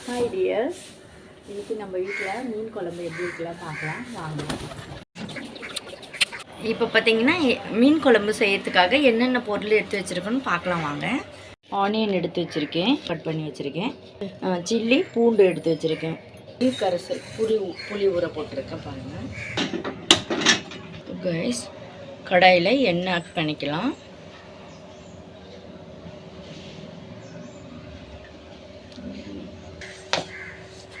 Hi tears, இன்றைக்கி நம்ம வீட்டில் மீன் குழம்பு எப்படி இருக்கலாம் பார்க்கலாம் வாங்க. இப்போ பார்த்தீங்கன்னா மீன் குழம்பு செய்யறதுக்காக என்னென்ன பொருள் எடுத்து வச்சுருக்கோன்னு பார்க்கலாம் வாங்க. ஆனியன் எடுத்து வச்சுருக்கேன், கட் பண்ணி வச்சுருக்கேன். சில்லி, பூண்டு எடுத்து வச்சுருக்கேன். கரைசல் புளி ஊற போட்டிருக்கேன் பாருங்கள். கைஸ், கடாயில் எண்ணெய் ஆட் பண்ணிக்கலாம்.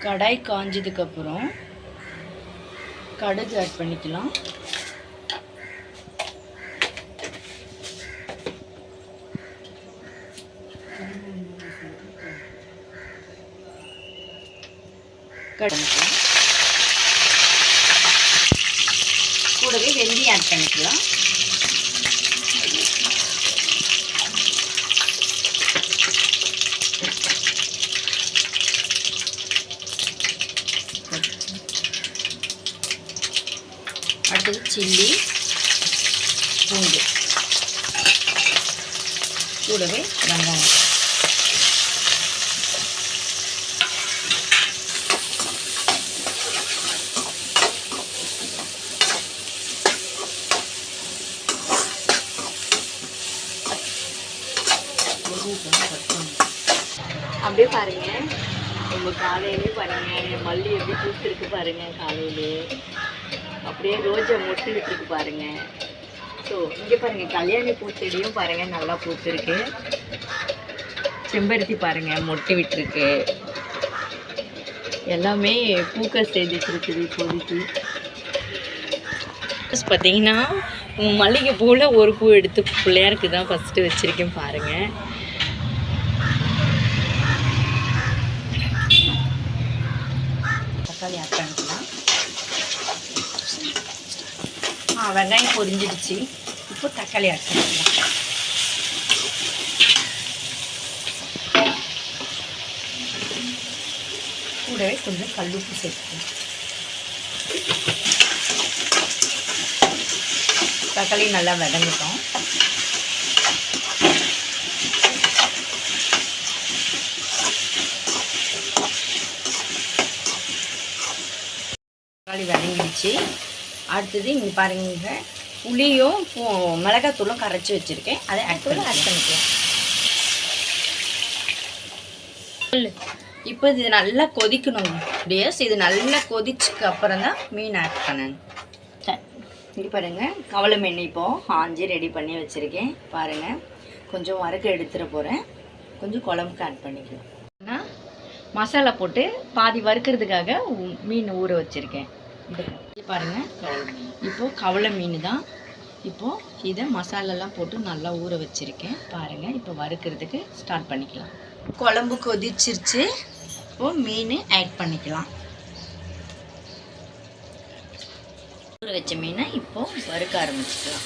கடாய் காஞ்சதுக்கப்புறம் கடுகு ஆட் பண்ணிக்கலாம். கூடவே வெந்தயம் ஆட் பண்ணிக்கலாம். அடுத்தது சில்லி, பூண்டு, கூடவே வெங்காயம். அப்படியே பாருங்க, நம்ம காலையிலே பாருங்க மல்லி எப்படி பூத்துருக்கு பாருங்க. காலையிலே அப்படியே ரோஜா மொட்டு விட்டுருக்கு பாருங்க. ஸோ இங்கே பாருங்கள், கல்யாணி பூச்செடியும் பாருங்கள் நல்லா பூத்துருக்கு. செம்பருத்தி பாருங்கள் மொட்டு விட்டுருக்கு. எல்லாமே பூக்க செய்துட்டு இப்போதைக்கு. பார்த்தீங்கன்னா மல்லிகை பூவில் ஒரு பூ எடுத்து பிள்ளையாருக்கு தான் ஃபஸ்ட்டு வச்சுருக்கேன் பாருங்கள். தக்காளி ஆட் பண்ணிக்கலாம். வெங்காயம் பொரிஞ்சிடுச்சு. இப்போ தக்காளி ஆட் பண்ணிக்கலாம். கூடவே கொஞ்சம் கல்லுப்பு சேர்த்துக்கலாம். தக்காளி நல்லா வதங்கிட்டோம். தக்காளி வதங்கிடுச்சு. அடுத்தது இங்கே பாருங்க, புளியும் மிளகாத்தூளும் கரைச்சி வச்சுருக்கேன், அதை ஆட் பண்ணிக்கலாம். இப்போ இது நல்லா கொதிக்கணும் டியர்ஸ். இது நல்லா கொதிச்சுக்கு அப்புறம் தான் மீன் ஆட் பண்ணணும். இங்கே பாருங்கள், கவலை மீன் இப்போது ஆஞ்சி ரெடி பண்ணி வச்சுருக்கேன் பாருங்கள். கொஞ்சம் வறுக்க எடுத்துகிற போகிறேன், கொஞ்சம் குழம்புக்கு ஆட் பண்ணிக்கலாம். நான் மசாலா போட்டு பாதி வறுக்கிறதுக்காக மீன் ஊற வச்சுருக்கேன். இது பாருங்கள், இப்போது கவலை மீன் தான். இப்போது இதை மசாலாலாம் போட்டு நல்லா ஊற வச்சுருக்கேன் பாருங்கள். இப்போ வறுக்கிறதுக்கு ஸ்டார்ட் பண்ணிக்கலாம். குழம்பு கொதிச்சிருச்சு. இப்போது மீன் ஆட் பண்ணிக்கலாம். ஊற வச்ச மீனை இப்போது வறுக்க ஆரம்பிச்சுக்கலாம்.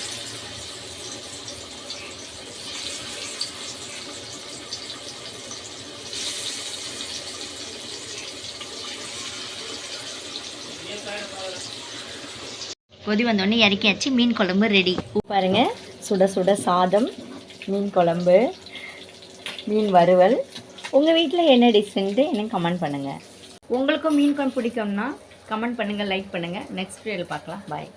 கொதி வந்தோடனே இறக்கியாச்சு. மீன் குழம்பு ரெடி. பாருங்கள், சுட சுட சாதம், மீன் குழம்பு, மீன் வறுவல். உங்கள் வீட்டில் என்ன டிஷ்ஷுன்ட்டு எனக்கு கமெண்ட் பண்ணுங்கள். உங்களுக்கும் மீன் குழம்பு பிடிக்கும்னா கமெண்ட் பண்ணுங்கள், லைக் பண்ணுங்கள். நெக்ஸ்ட் வீடியோவில் பார்க்கலாம். பாய்.